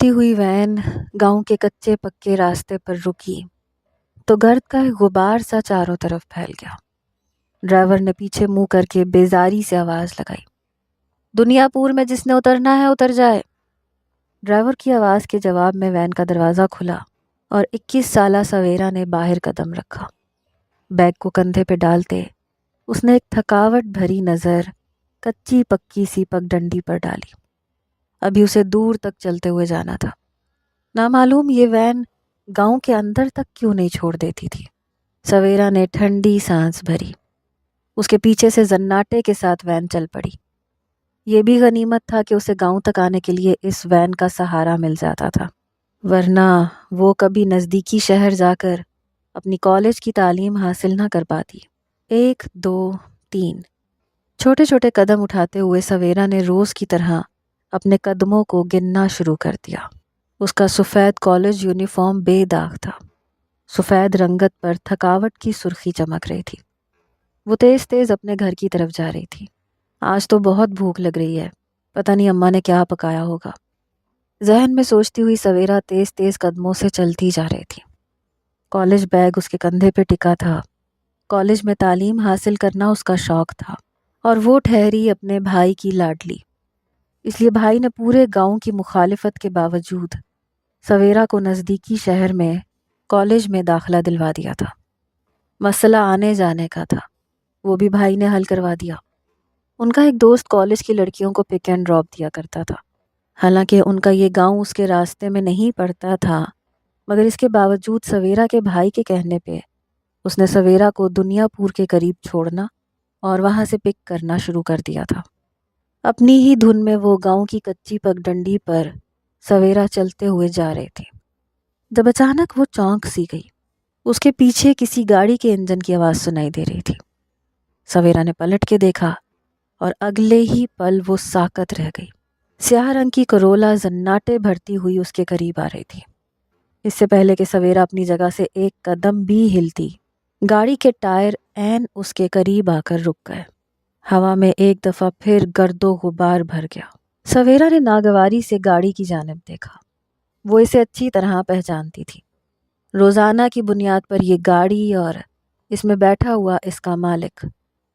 چمکتی ہوئی وین گاؤں کے کچے پکے راستے پر رکی تو گرد کا ایک غبار سا چاروں طرف پھیل گیا۔ ڈرائیور نے پیچھے منہ کر کے بیزاری سے آواز لگائی، دنیا پور میں جس نے اترنا ہے اتر جائے۔ ڈرائیور کی آواز کے جواب میں وین کا دروازہ کھلا اور 21 سالہ سویرا نے باہر قدم رکھا۔ بیگ کو کندھے پہ ڈالتے اس نے ایک تھکاوٹ بھری نظر کچی پکی سی پگڈنڈی پر ڈالی۔ ابھی اسے دور تک چلتے ہوئے جانا تھا۔ نامعلوم یہ وین گاؤں کے اندر تک کیوں نہیں چھوڑ دیتی تھی۔ سویرا نے ٹھنڈی سانس بھری۔ اس کے پیچھے سے زناٹے کے ساتھ وین چل پڑی۔ یہ بھی غنیمت تھا کہ اسے گاؤں تک آنے کے لیے اس وین کا سہارا مل جاتا تھا، ورنہ وہ کبھی نزدیکی شہر جا کر اپنی کالج کی تعلیم حاصل نہ کر پاتی۔ 1 2 3 چھوٹے چھوٹے قدم اٹھاتے ہوئے سویرا نے روز کی طرح اپنے قدموں کو گننا شروع کر دیا۔ اس کا سفید کالج یونیفارم بے داغ تھا۔ سفید رنگت پر تھکاوٹ کی سرخی چمک رہی تھی۔ وہ تیز تیز اپنے گھر کی طرف جا رہی تھی۔ آج تو بہت بھوک لگ رہی ہے، پتہ نہیں اماں نے کیا پکایا ہوگا۔ ذہن میں سوچتی ہوئی سویرا تیز تیز قدموں سے چلتی جا رہی تھی۔ کالج بیگ اس کے کندھے پہ ٹکا تھا۔ کالج میں تعلیم حاصل کرنا اس کا شوق تھا اور وہ ٹھہری اپنے بھائی کی لاڈلی، اس لیے بھائی نے پورے گاؤں کی مخالفت کے باوجود سویرا کو نزدیکی شہر میں کالج میں داخلہ دلوا دیا تھا۔ مسئلہ آنے جانے کا تھا، وہ بھی بھائی نے حل کروا دیا۔ ان کا ایک دوست کالج کی لڑکیوں کو پک اینڈ ڈراپ دیا کرتا تھا۔ حالانکہ ان کا یہ گاؤں اس کے راستے میں نہیں پڑتا تھا، مگر اس کے باوجود سویرا کے بھائی کے کہنے پہ اس نے سویرا کو دنیا پور کے قریب چھوڑنا اور وہاں سے پک کرنا شروع کر دیا تھا۔ اپنی ہی دھن میں وہ گاؤں کی کچی پگڈنڈی پر سویرا چلتے ہوئے جا رہے تھے، جب اچانک وہ چونک سی گئی۔ اس کے پیچھے کسی گاڑی کے انجن کی آواز سنائی دے رہی تھی۔ سویرا نے پلٹ کے دیکھا اور اگلے ہی پل وہ ساکت رہ گئی۔ سیاہ رنگ کی کرولا زناٹے بھرتی ہوئی اس کے قریب آ رہی تھی۔ اس سے پہلے کہ سویرا اپنی جگہ سے ایک قدم بھی ہلتی، گاڑی کے ٹائر عین اس کے قریب آ کر رک گئے۔ ہوا میں ایک دفعہ پھر گرد و غبار بھر گیا۔ سویرا نے ناگواری سے گاڑی کی جانب دیکھا۔ وہ اسے اچھی طرح پہچانتی تھی۔ روزانہ کی بنیاد پر یہ گاڑی اور اس میں بیٹھا ہوا اس کا مالک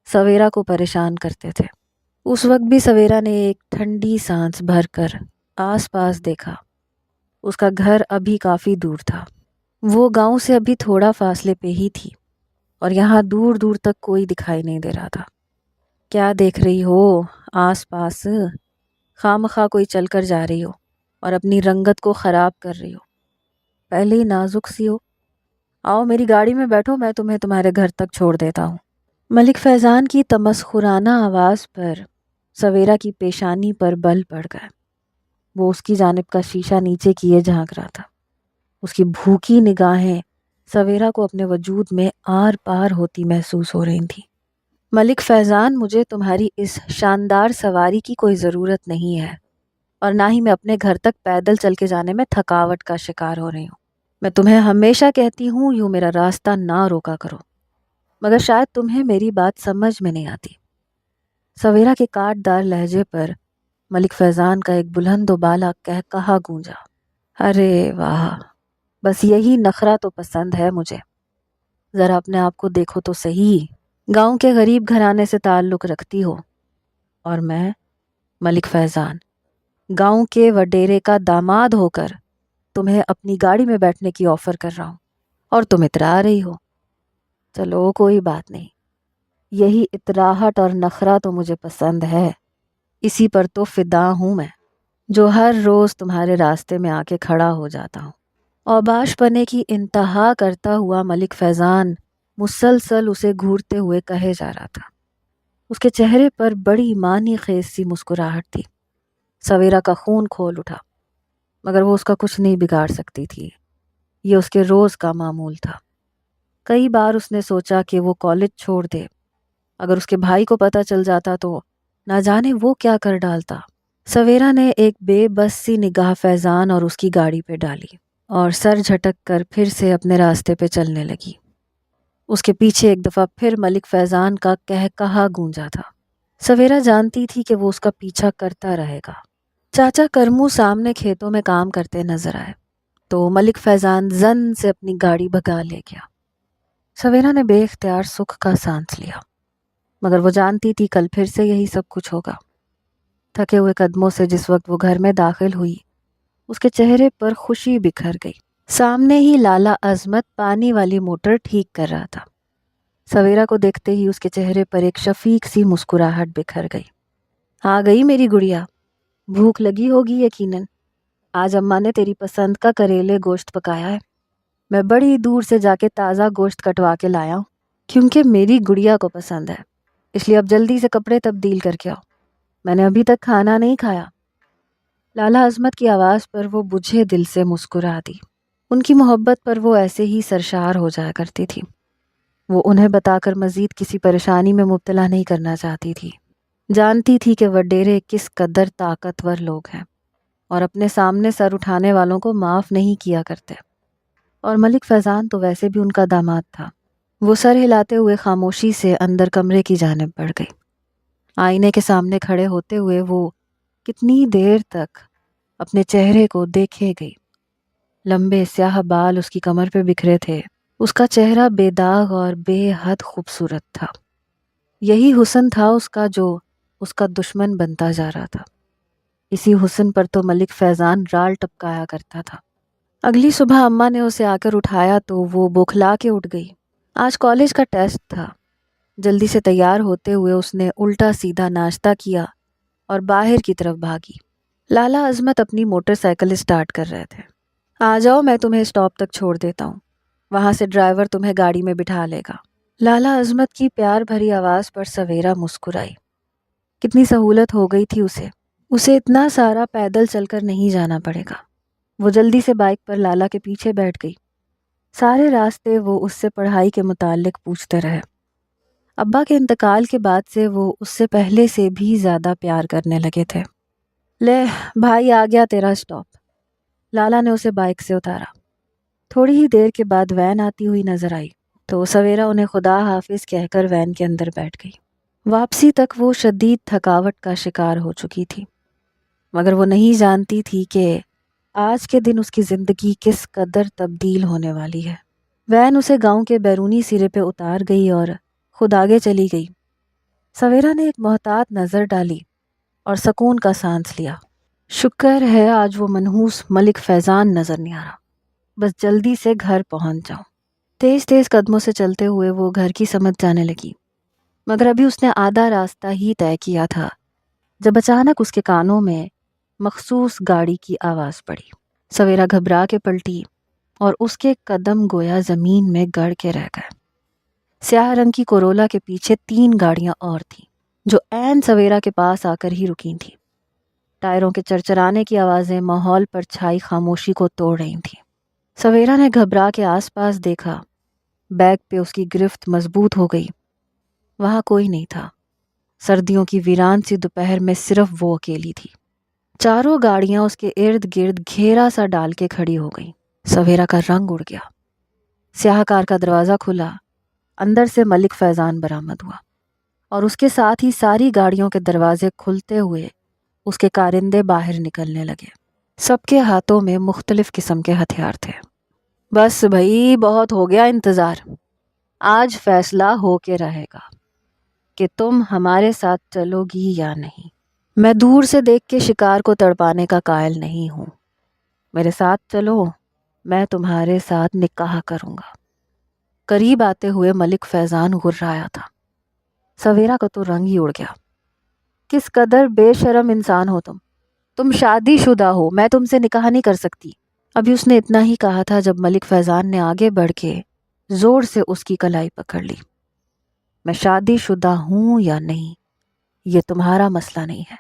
سویرا کو پریشان کرتے تھے۔ اس وقت بھی سویرا نے ایک ٹھنڈی سانس بھر کر آس پاس دیکھا۔ اس کا گھر ابھی کافی دور تھا۔ وہ گاؤں سے ابھی تھوڑا فاصلے پہ ہی تھی اور یہاں دور دور تک کوئی دکھائی نہیں دے رہا تھا۔ کیا دیکھ رہی ہو آس پاس؟ خواہ کوئی چل کر جا رہی ہو اور اپنی رنگت کو خراب کر رہی ہو۔ پہلے ہی نازک سی ہو۔ آؤ میری گاڑی میں بیٹھو، میں تمہیں تمہارے گھر تک چھوڑ دیتا ہوں۔ ملک فیضان کی تمسخرانہ آواز پر سویرا کی پیشانی پر بل پڑ گئے۔ وہ اس کی جانب کا شیشہ نیچے کیے جھانک رہا تھا۔ اس کی بھوکی نگاہیں سویرا کو اپنے وجود میں آر پار ہوتی محسوس ہو رہی تھیں۔ ملک فیضان، مجھے تمہاری اس شاندار سواری کی کوئی ضرورت نہیں ہے اور نہ ہی میں اپنے گھر تک پیدل چل کے جانے میں تھکاوٹ کا شکار ہو رہی ہوں۔ میں تمہیں ہمیشہ کہتی ہوں یوں میرا راستہ نہ روکا کرو، مگر شاید تمہیں میری بات سمجھ میں نہیں آتی۔ سویرا کے کاٹ دار لہجے پر ملک فیضان کا ایک بلند و بالا قہقہا گونجا۔ ارے واہ، بس یہی نخرہ تو پسند ہے مجھے۔ ذرا اپنے آپ کو دیکھو تو صحیح، گاؤں کے غریب گھرانے سے تعلق رکھتی ہو اور میں ملک فیضان گاؤں کے وڈیرے کا داماد ہو کر تمہیں اپنی گاڑی میں بیٹھنے کی آفر کر رہا ہوں اور تم اترا رہی ہو۔ چلو کوئی بات نہیں، یہی اتراہٹ اور نخرہ تو مجھے پسند ہے، اسی پر تو فدا ہوں میں، جو ہر روز تمہارے راستے میں آ کے کھڑا ہو جاتا ہوں۔ اوباش پنے کی انتہا کرتا ہوا ملک فیضان مسلسل اسے گھورتے ہوئے کہے جا رہا تھا۔ اس کے چہرے پر بڑی معنی خیز سی مسکراہٹ تھی۔ سویرا کا خون کھول اٹھا، مگر وہ اس کا کچھ نہیں بگاڑ سکتی تھی۔ یہ اس کے روز کا معمول تھا۔ کئی بار اس نے سوچا کہ وہ کالج چھوڑ دے، اگر اس کے بھائی کو پتہ چل جاتا تو نہ جانے وہ کیا کر ڈالتا۔ سویرا نے ایک بے بس سی نگاہ فیضان اور اس کی گاڑی پہ ڈالی اور سر جھٹک کر پھر سے اپنے راستے پہ چلنے لگی۔ اس کے پیچھے ایک دفعہ پھر ملک فیضان کا قہقہا گونجا تھا۔ سویرا جانتی تھی کہ وہ اس کا پیچھا کرتا رہے گا، چاچا کرمو سامنے کھیتوں میں کام کرتے نظر آئے تو ملک فیضان زن سے اپنی گاڑی بھگا لے گیا۔ سویرا نے بے اختیار سکھ کا سانس لیا، مگر وہ جانتی تھی کل پھر سے یہی سب کچھ ہوگا۔ تھکے ہوئے قدموں سے جس وقت وہ گھر میں داخل ہوئی، اس کے چہرے پر خوشی بکھر گئی۔ سامنے ہی لالا عظمت پانی والی موٹر ٹھیک کر رہا تھا۔ سویرا کو دیکھتے ہی اس کے چہرے پر ایک شفیق سی مسکراہٹ بکھر گئی۔ آ گئی میری گڑیا، بھوک لگی ہوگی یقیناً۔ آج اماں نے تیری پسند کا کریلے گوشت پکایا ہے۔ میں بڑی دور سے جا کے تازہ گوشت کٹوا کے لایا ہوں، کیونکہ میری گڑیا کو پسند ہے، اس لیے اب جلدی سے کپڑے تبدیل کر کے آؤ، میں نے ابھی تک کھانا نہیں کھایا۔ لالا عظمت کی آواز پر وہ بجھے دل سے مسکرا دی۔ ان کی محبت پر وہ ایسے ہی سرشار ہو جایا کرتی تھی۔ وہ انہیں بتا کر مزید کسی پریشانی میں مبتلا نہیں کرنا چاہتی تھی۔ جانتی تھی کہ وڈیرے کس قدر طاقتور لوگ ہیں اور اپنے سامنے سر اٹھانے والوں کو معاف نہیں کیا کرتے، اور ملک فیضان تو ویسے بھی ان کا داماد تھا۔ وہ سر ہلاتے ہوئے خاموشی سے اندر کمرے کی جانب بڑھ گئی۔ آئینے کے سامنے کھڑے ہوتے ہوئے وہ کتنی دیر تک اپنے چہرے کو دیکھے گئی۔ لمبے سیاہ بال اس کی کمر پہ بکھرے تھے، اس کا چہرہ بے داغ اور بے حد خوبصورت تھا۔ یہی حسن تھا اس کا جو اس کا دشمن بنتا جا رہا تھا۔ اسی حسن پر تو ملک فیضان رال ٹپکایا کرتا تھا۔ اگلی صبح اماں نے اسے آ کر اٹھایا تو وہ بوکھلا کے اٹھ گئی۔ آج کالج کا ٹیسٹ تھا۔ جلدی سے تیار ہوتے ہوئے اس نے الٹا سیدھا ناشتہ کیا اور باہر کی طرف بھاگی۔ لالا عظمت اپنی موٹر سائیکل اسٹارٹ کر رہے تھے۔ آ جاؤ، میں تمہیں اسٹاپ تک چھوڑ دیتا ہوں، وہاں سے ڈرائیور تمہیں گاڑی میں بٹھا لے گا۔ لالا عظمت کی پیار بھری آواز پر سویرا مسکرائی۔ کتنی سہولت ہو گئی تھی اسے اتنا سارا پیدل چل کر نہیں جانا پڑے گا۔ وہ جلدی سے بائک پر لالا کے پیچھے بیٹھ گئی۔ سارے راستے وہ اس سے پڑھائی کے متعلق پوچھتے رہے۔ ابا کے انتقال کے بعد سے وہ اس سے پہلے سے بھی زیادہ پیار کرنے لگے تھے۔ لے بھائی، آ گیا تیرا اسٹاپ۔ لالا نے اسے بائک سے اتارا۔ تھوڑی ہی دیر کے بعد وین آتی ہوئی نظر آئی تو سویرا انہیں خدا حافظ کہہ کر وین کے اندر بیٹھ گئی۔ واپسی تک وہ شدید تھکاوٹ کا شکار ہو چکی تھی، مگر وہ نہیں جانتی تھی کہ آج کے دن اس کی زندگی کس قدر تبدیل ہونے والی ہے۔ وین اسے گاؤں کے بیرونی سرے پہ اتار گئی اور خود آگے چلی گئی۔ سویرا نے ایک محتاط نظر ڈالی اور سکون کا سانس لیا۔ شکر ہے آج وہ منحوس ملک فیضان نظر نہیں آ رہا، بس جلدی سے گھر پہنچ جاؤں۔ تیز تیز قدموں سے چلتے ہوئے وہ گھر کی سمت جانے لگی، مگر ابھی اس نے آدھا راستہ ہی طے کیا تھا جب اچانک اس کے کانوں میں مخصوص گاڑی کی آواز پڑی۔ سویرا گھبرا کے پلٹی اور اس کے قدم گویا زمین میں گڑ کے رہ گئے۔ سیاہ رنگ کی کورولا کے پیچھے 3 گاڑیاں اور تھیں جو عین سویرا کے پاس آ کر ہی رکی تھیں۔ ٹائروں کے چرچرانے کی آوازیں ماحول پر چھائی خاموشی کو توڑ رہی تھیں۔ سویرا نے گھبرا کے آس پاس دیکھا۔ بیگ پہ اس کی گرفت مضبوط ہو گئی۔ وہاں کوئی نہیں تھا۔ سردیوں کی ویران سی دوپہر میں صرف وہ اکیلی تھی۔ چاروں گاڑیاں اس کے ارد گرد گھیرا سا ڈال کے کھڑی ہو گئیں۔ سویرا کا رنگ اڑ گیا۔ سیاہ کار کا دروازہ کھلا، اندر سے ملک فیضان برآمد ہوا، اور اس کے ساتھ ہی ساری گاڑیوں کے دروازے کھلتے ہوئے اس کے کارندے باہر نکلنے لگے۔ سب کے ہاتھوں میں مختلف قسم کے ہتھیار تھے۔ بس بھائی، بہت ہو گیا انتظار۔ آج فیصلہ ہو کے رہے گا کہ تم ہمارے ساتھ چلو گی یا نہیں۔ میں دور سے دیکھ کے شکار کو تڑپانے کا قائل نہیں ہوں۔ میرے ساتھ چلو، میں تمہارے ساتھ نکاح کروں گا۔ قریب آتے ہوئے ملک فیضان غرایا تھا۔ سویرا کا تو رنگ ہی اڑ گیا۔ کس قدر بے شرم انسان ہو تم شادی شدہ ہو، میں تم سے نکاح نہیں کر سکتی۔ ابھی اس نے اتنا ہی کہا تھا جب ملک فیضان نے آگے بڑھ کے زور سے اس کی کلائی پکڑ لی۔ میں شادی شدہ ہوں یا نہیں، یہ تمہارا مسئلہ نہیں ہے۔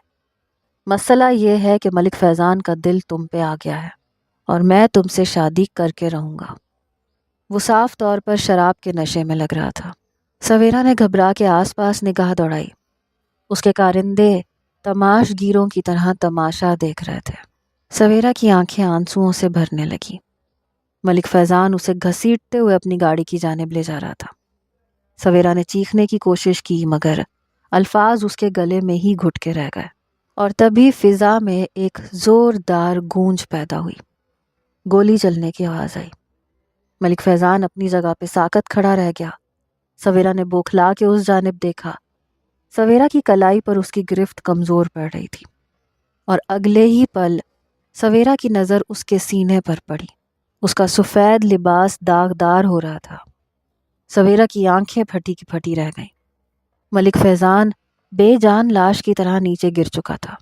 مسئلہ یہ ہے کہ ملک فیضان کا دل تم پہ آ گیا ہے اور میں تم سے شادی کر کے رہوں گا۔ وہ صاف طور پر شراب کے نشے میں لگ رہا تھا۔ سویرا نے گھبرا کے آس پاس نگاہ دوڑائی۔ اس کے کارندے تماش گیروں کی طرح تماشا دیکھ رہے تھے۔ سویرا کی آنکھیں آنسوؤں سے بھرنے لگی۔ ملک فیضان اسے گھسیٹتے ہوئے اپنی گاڑی کی جانب لے جا رہا تھا۔ سویرا نے چیخنے کی کوشش کی مگر الفاظ اس کے گلے میں ہی گھٹ کے رہ گئے۔ اور تبھی فضا میں ایک زوردار گونج پیدا ہوئی۔ گولی چلنے کی آواز آئی۔ ملک فیضان اپنی جگہ پہ ساکت کھڑا رہ گیا۔ سویرا نے بوکھلا کے اس جانب دیکھا۔ سویرا کی کلائی پر اس کی گرفت کمزور پڑ رہی تھی، اور اگلے ہی پل سویرا کی نظر اس کے سینے پر پڑی۔ اس کا سفید لباس داغدار ہو رہا تھا۔ سویرا کی آنکھیں پھٹی کی پھٹی رہ گئیں۔ ملک فیضان بے جان لاش کی طرح نیچے گر چکا تھا،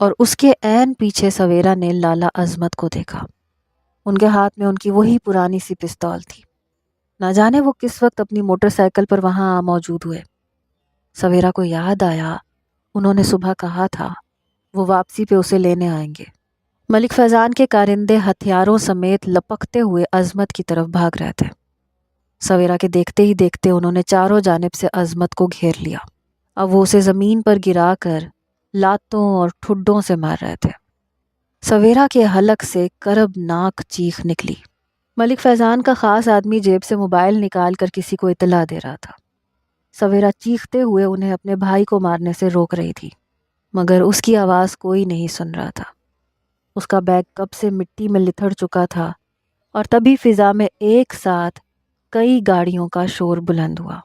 اور اس کے عین پیچھے سویرا نے لالا عظمت کو دیکھا۔ ان کے ہاتھ میں ان کی وہی پرانی سی پستول تھی۔ نہ جانے وہ کس وقت اپنی موٹر سائیکل پر وہاں موجود ہوئے۔ سویرا کو یاد آیا انہوں نے صبح کہا تھا وہ واپسی پہ اسے لینے آئیں گے۔ ملک فیضان کے کارندے ہتھیاروں سمیت لپکتے ہوئے عظمت کی طرف بھاگ رہے تھے۔ سویرا کے دیکھتے ہی دیکھتے انہوں نے چاروں جانب سے عظمت کو گھیر لیا۔ اب وہ اسے زمین پر گرا کر لاتوں اور ٹھڈوں سے مار رہے تھے۔ سویرا کے حلق سے کربناک چیخ نکلی۔ ملک فیضان کا خاص آدمی جیب سے موبائل نکال کر کسی کو اطلاع دے رہا تھا۔ سویرا چیختے ہوئے انہیں اپنے بھائی کو مارنے سے روک رہی تھی، مگر اس کی آواز کوئی نہیں سن رہا تھا۔ اس کا بیگ کب سے مٹی میں لتھڑ چکا تھا، اور تبھی فضا میں ایک ساتھ کئی گاڑیوں کا شور بلند ہوا۔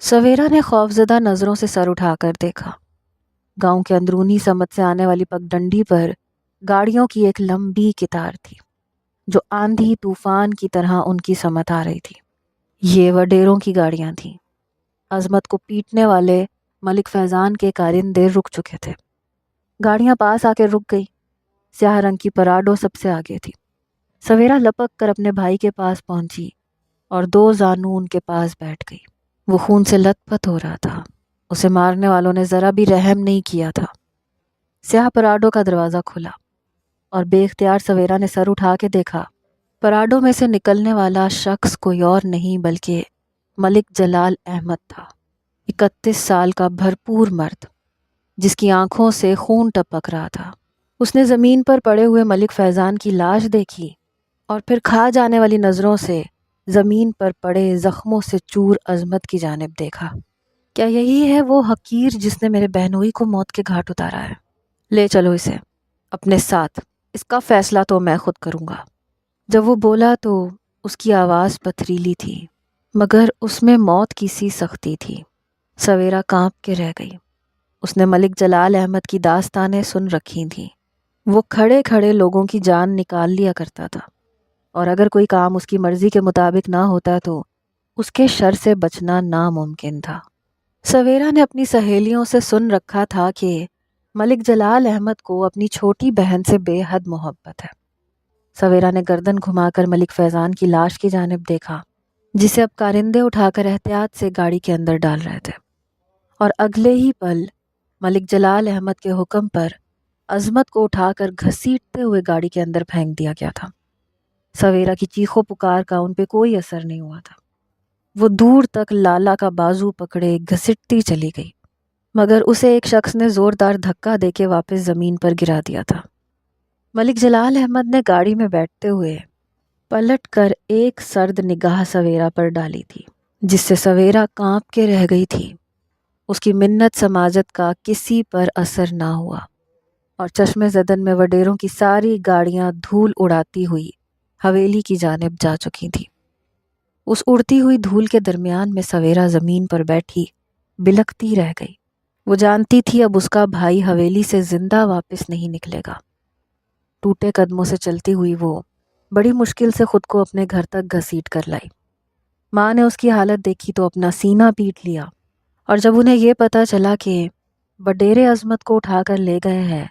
سویرا نے خوفزدہ نظروں سے سر اٹھا کر دیکھا۔ گاؤں کے اندرونی سمت سے آنے والی پگڈنڈی پر گاڑیوں کی ایک لمبی قطار تھی، جو آندھی طوفان کی طرح ان کی سمت آ رہی تھی۔ یہ وڈیروں کی گاڑیاں تھیں۔ عظمت کو پیٹنے والے ملک فیضان کے کارندے رک چکے تھے۔ گاڑیاں پاس آ کے رک گئی۔ سیاہ رنگ کی پراڈو سب سے آگے تھی۔ سویرا لپک کر اپنے بھائی کے پاس پہنچی اور دو زانو ان کے پاس بیٹھ گئی۔ وہ خون سے لت پت ہو رہا تھا۔ اسے مارنے والوں نے ذرا بھی رحم نہیں کیا تھا۔ سیاہ پراڈو کا دروازہ کھلا اور بے اختیار سویرا نے سر اٹھا کے دیکھا۔ پراڈو میں سے نکلنے والا شخص کوئی اور نہیں بلکہ ملک جلال احمد تھا۔ 31 سال کا بھرپور مرد جس کی آنکھوں سے خون ٹپک رہا تھا۔ اس نے زمین پر پڑے ہوئے ملک فیضان کی لاش دیکھی اور پھر کھا جانے والی نظروں سے زمین پر پڑے زخموں سے چور عظمت کی جانب دیکھا۔ کیا یہی ہے وہ حقیر جس نے میرے بہنوئی کو موت کے گھاٹ اتارا ہے؟ لے چلو اسے اپنے ساتھ، اس کا فیصلہ تو میں خود کروں گا۔ جب وہ بولا تو اس کی آواز پتھریلی تھی، مگر اس میں موت کی سی سختی تھی۔ سویرا کانپ کے رہ گئی۔ اس نے ملک جلال احمد کی داستانیں سن رکھی تھیں۔ وہ کھڑے کھڑے لوگوں کی جان نکال لیا کرتا تھا، اور اگر کوئی کام اس کی مرضی کے مطابق نہ ہوتا تو اس کے شر سے بچنا ناممکن تھا۔ سویرا نے اپنی سہیلیوں سے سن رکھا تھا کہ ملک جلال احمد کو اپنی چھوٹی بہن سے بے حد محبت ہے۔ سویرا نے گردن گھما کر ملک فیضان کی لاش کی جانب دیکھا، جسے اب کارندے اٹھا کر احتیاط سے گاڑی کے اندر ڈال رہے تھے، اور اگلے ہی پل ملک جلال احمد کے حکم پر عظمت کو اٹھا کر گھسیٹتے ہوئے گاڑی کے اندر پھینک دیا گیا تھا۔ سویرا کی چیخو پکار کا ان پہ کوئی اثر نہیں ہوا تھا۔ وہ دور تک لالا کا بازو پکڑے گھسٹتی چلی گئی، مگر اسے ایک شخص نے زوردار دھکا دے کے واپس زمین پر گرا دیا تھا۔ ملک جلال احمد نے گاڑی میں بیٹھتے ہوئے پلٹ کر ایک سرد نگاہ سویرا پر ڈالی تھی، جس سے سویرا کانپ کے رہ گئی تھی۔ اس کی منت سماجت کا کسی پر اثر نہ ہوا، اور چشم زدن میں وڈیروں کی ساری گاڑیاں دھول اڑاتی ہوئی حویلی کی جانب جا چکی تھی۔ اس اڑتی ہوئی دھول کے درمیان میں سویرا زمین پر بیٹھی بلکتی رہ گئی۔ وہ جانتی تھی اب اس کا بھائی حویلی سے زندہ واپس نہیں نکلے گا۔ ٹوٹے قدموں سے چلتی ہوئی وہ بڑی مشکل سے خود کو اپنے گھر تک گھسیٹ کر لائی۔ ماں نے اس کی حالت دیکھی تو اپنا سینہ پیٹ لیا، اور جب انہیں یہ پتہ چلا کہ وڈیرے عظمت کو اٹھا کر لے گئے ہیں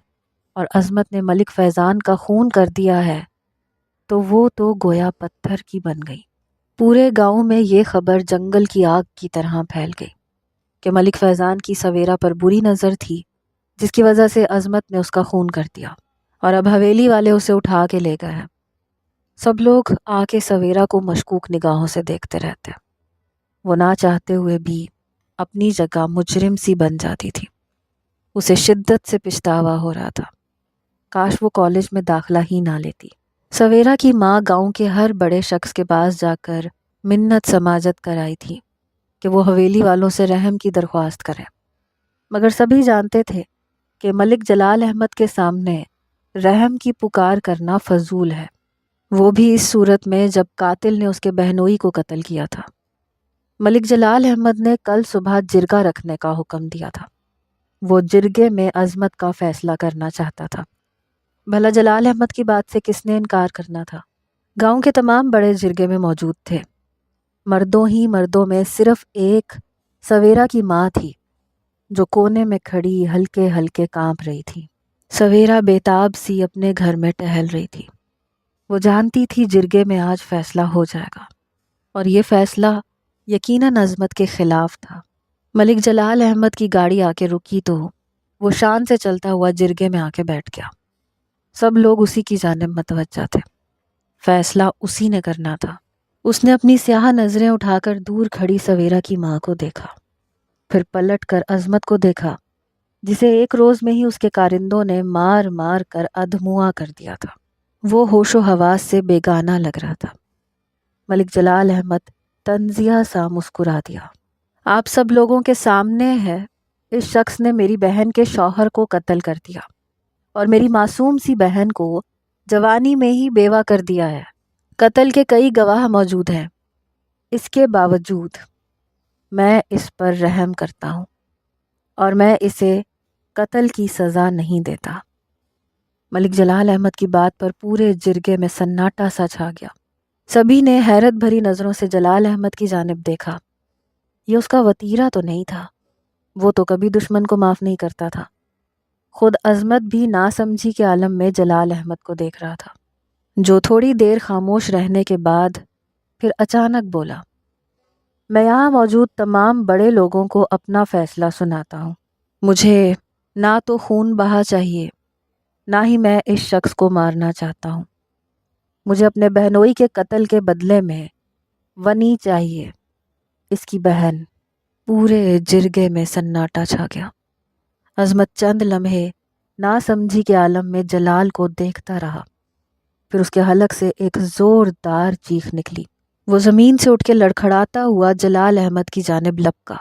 اور عظمت نے ملک فیضان کا خون کر دیا ہے، تو وہ تو گویا پتھر کی بن گئی۔ پورے گاؤں میں یہ خبر جنگل کی آگ کی طرح پھیل گئی کہ ملک فیضان کی سویرا پر بری نظر تھی، جس کی وجہ سے عظمت نے اس کا خون کر دیا، اور اب حویلی والے اسے اٹھا کے لے گئے ہیں۔ سب لوگ آ کے سویرا کو مشکوک نگاہوں سے دیکھتے رہتے۔ وہ نہ چاہتے ہوئے بھی اپنی جگہ مجرم سی بن جاتی تھی۔ اسے شدت سے پچھتاوا ہو رہا تھا۔ کاش وہ کالج میں داخلہ ہی نہ لیتی۔ سویرا کی ماں گاؤں کے ہر بڑے شخص کے پاس جا کر منت سماجت کرائی تھی کہ وہ حویلی والوں سے رحم کی درخواست کریں، مگر سبھی جانتے تھے کہ ملک جلال احمد کے سامنے رحم کی پکار کرنا فضول ہے، وہ بھی اس صورت میں جب قاتل نے اس کے بہنوئی کو قتل کیا تھا۔ ملک جلال احمد نے کل صبح جرگہ رکھنے کا حکم دیا تھا۔ وہ جرگے میں عظمت کا فیصلہ کرنا چاہتا تھا۔ بھلا جلال احمد کی بات سے کس نے انکار کرنا تھا؟ گاؤں کے تمام بڑے جرگے میں موجود تھے۔ مردوں ہی مردوں میں صرف ایک سویرا کی ماں تھی جو کونے میں کھڑی ہلکے ہلکے کانپ رہی تھی۔ سویرا بیتاب سی اپنے گھر میں ٹہل رہی تھی۔ وہ جانتی تھی جرگے میں آج فیصلہ ہو جائے گا، اور یہ فیصلہ یقیناً عظمت کے خلاف تھا۔ ملک جلال احمد کی گاڑی آ کے رکی تو وہ شان سے چلتا ہوا جرگے میں آ کے بیٹھ گیا۔ سب لوگ اسی کی جانب متوجہ تھے۔ فیصلہ اسی نے کرنا تھا۔ اس نے اپنی سیاہ نظریں اٹھا کر دور کھڑی سویرا کی ماں کو دیکھا، پھر پلٹ کر عظمت کو دیکھا جسے ایک روز میں ہی اس کے کارندوں نے مار مار کر ادھموا کر دیا تھا۔ وہ ہوش و حواس سے بیگانہ لگ رہا تھا۔ ملک جلال احمد طنزیہ سا مسکرا دیا۔ آپ سب لوگوں کے سامنے ہے، اس شخص نے میری بہن کے شوہر کو قتل کر دیا اور میری معصوم سی بہن کو جوانی میں ہی بیوہ کر دیا ہے۔ قتل کے کئی گواہ موجود ہیں، اس کے باوجود میں اس پر رحم کرتا ہوں اور میں اسے قتل کی سزا نہیں دیتا۔ ملک جلال احمد کی بات پر پورے جرگے میں سناٹا سا چھا گیا۔ سبھی نے حیرت بھری نظروں سے جلال احمد کی جانب دیکھا۔ یہ اس کا وتیرہ تو نہیں تھا، وہ تو کبھی دشمن کو معاف نہیں کرتا تھا۔ خود عظمت بھی ناسمجھی کے عالم میں جلال احمد کو دیکھ رہا تھا، جو تھوڑی دیر خاموش رہنے کے بعد پھر اچانک بولا، میں یہاں موجود تمام بڑے لوگوں کو اپنا فیصلہ سناتا ہوں۔ مجھے نہ تو خون بہا چاہیے، نہ ہی میں اس شخص کو مارنا چاہتا ہوں۔ مجھے اپنے بہنوئی کے قتل کے بدلے میں ونی چاہیے، اس کی بہن۔ پورے جرگے میں سناٹا چھا گیا۔ عظمت چند لمحے ناسمجھی کے عالم میں جلال کو دیکھتا رہا، پھر اس کے حلق سے ایک زوردار چیخ نکلی۔ وہ زمین سے اٹھ کے لڑکھڑاتا ہوا جلال احمد کی جانب لپکا۔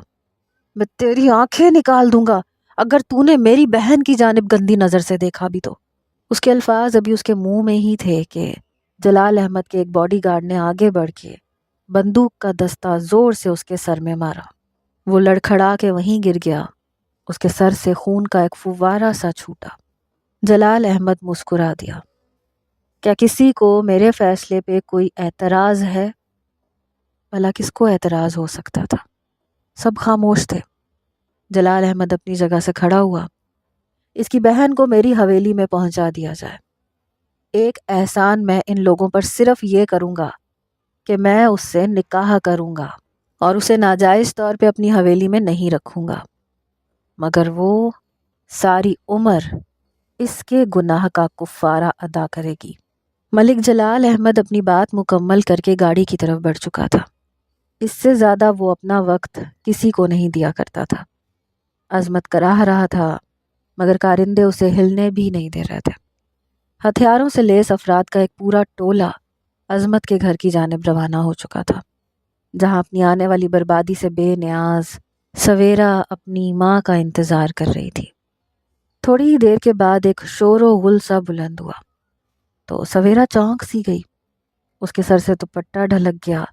میں تیری آنکھیں نکال دوں گا اگر تو نے میری بہن کی جانب گندی نظر سے دیکھا بھی تو۔ اس کے الفاظ ابھی اس کے منہ میں ہی تھے کہ جلال احمد کے ایک باڈی گارڈ نے آگے بڑھ کے بندوق کا دستہ زور سے اس کے سر میں مارا۔ وہ لڑکھڑا کے وہیں گر گیا۔ اس کے سر سے خون کا ایک فوارہ سا چھوٹا۔ جلال احمد مسکرا دیا۔ کیا کسی کو میرے فیصلے پہ کوئی اعتراض ہے؟ بھلا کس کو اعتراض ہو سکتا تھا؟ سب خاموش تھے۔ جلال احمد اپنی جگہ سے کھڑا ہوا۔ اس کی بہن کو میری حویلی میں پہنچا دیا جائے۔ ایک احسان میں ان لوگوں پر صرف یہ کروں گا کہ میں اس سے نکاح کروں گا اور اسے ناجائز طور پہ اپنی حویلی میں نہیں رکھوں گا، مگر وہ ساری عمر اس کے گناہ کا کفارہ ادا کرے گی۔ ملک جلال احمد اپنی بات مکمل کر کے گاڑی کی طرف بڑھ چکا تھا۔ اس سے زیادہ وہ اپنا وقت کسی کو نہیں دیا کرتا تھا۔ عظمت کراہ رہا تھا مگر کارندے اسے ہلنے بھی نہیں دے رہے تھے۔ ہتھیاروں سے لیس افراد کا ایک پورا ٹولہ عظمت کے گھر کی جانب روانہ ہو چکا تھا، جہاں اپنی آنے والی بربادی سے بے نیاز سویرا اپنی ماں کا انتظار کر رہی تھی۔ تھوڑی ہی دیر کے بعد ایک شور و غل سا بلند ہوا تو سویرا چونک سی گئی۔ اس کے سر سے دوپٹہ ڈھلک گیا۔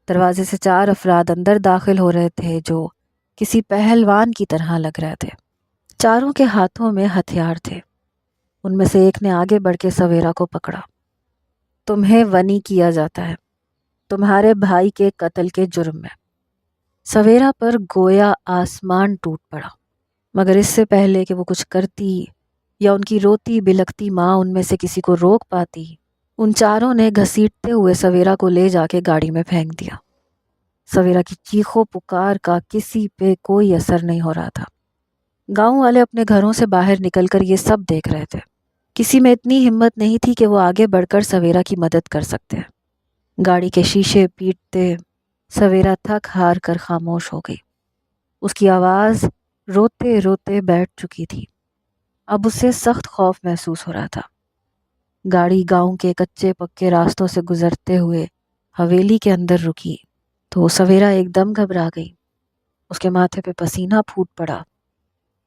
دروازے سے 4 افراد اندر داخل ہو رہے تھے جو کسی پہلوان کی طرح لگ رہے تھے۔ چاروں کے ہاتھوں میں ہتھیار تھے۔ ان میں سے ایک نے آگے بڑھ کے سویرا کو پکڑا۔ تمہیں ونی کیا جاتا ہے تمہارے بھائی کے قتل کے جرم میں۔ سویرا پر گویا آسمان ٹوٹ پڑا، مگر اس سے پہلے کہ وہ کچھ کرتی یا ان کی روتی بلکتی ماں ان میں سے کسی کو روک پاتی، ان چاروں نے گھسیٹتے ہوئے سویرا کو لے جا کے گاڑی میں پھینک دیا۔ سویرا کی چیخو پکار کا کسی پہ کوئی اثر نہیں ہو رہا تھا۔ گاؤں والے اپنے گھروں سے باہر نکل کر یہ سب دیکھ رہے تھے۔ کسی میں اتنی ہمت نہیں تھی کہ وہ آگے بڑھ کر سویرا کی مدد کر سکتے۔ گاڑی کے شیشے پیٹتے سویرا تھک ہار کر خاموش ہو گئی۔ اس کی آواز روتے روتے بیٹھ چکی تھی۔ اب اسے سخت خوف محسوس ہو رہا تھا۔ گاڑی گاؤں کے کچے پکے راستوں سے گزرتے ہوئے حویلی کے اندر رکی تو سویرا ایک دم گھبرا گئی۔ اس کے ماتھے پہ پسینہ پھوٹ پڑا۔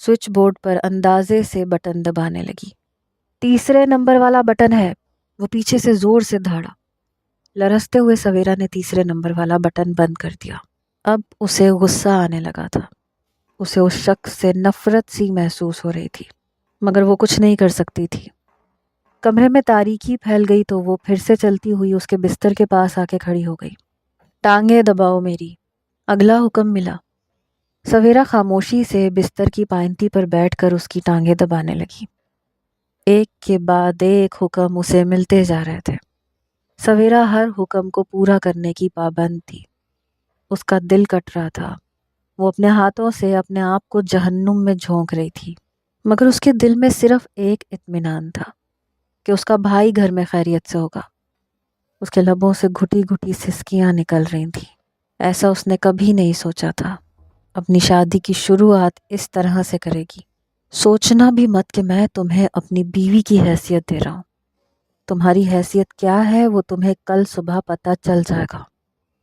سوئچ بورڈ پر اندازے سے بٹن دبانے لگی۔ 3 نمبر والا بٹن ہے، وہ پیچھے سے زور سے دھاڑا۔ لرزتے ہوئے سویرا نے 3 نمبر والا بٹن بند کر دیا۔ اب اسے غصہ آنے لگا تھا۔ اسے اس شخص سے نفرت سی محسوس ہو رہی تھی، مگر وہ کچھ نہیں کر سکتی تھی۔ کمرے میں تاریکی پھیل گئی تو وہ پھر سے چلتی ہوئی اس کے بستر کے پاس آ کے کھڑی ہو گئی۔ ٹانگیں دباؤ میری، اگلا حکم ملا۔ سویرا خاموشی سے بستر کی پائنتی پر بیٹھ کر اس کی ٹانگیں دبانے لگی۔ ایک کے بعد ایک حکم اسے ملتے جا رہے تھے۔ سویرا ہر حکم کو پورا کرنے کی پابند تھی۔ اس کا دل کٹ رہا تھا۔ وہ اپنے ہاتھوں سے اپنے آپ کو جہنم میں جھونک رہی تھی، مگر اس کے دل میں صرف ایک اطمینان تھا کہ اس کا بھائی گھر میں خیریت سے ہوگا۔ اس کے لبوں سے گھٹی گھٹی سسکیاں نکل رہی تھیں۔ ایسا اس نے کبھی نہیں سوچا تھا، اپنی شادی کی شروعات اس طرح سے کرے گی۔ سوچنا بھی مت کہ میں تمہیں اپنی بیوی کی حیثیت دے رہا ہوں۔ تمہاری حیثیت کیا ہے وہ تمہیں کل صبح پتہ چل جائے گا۔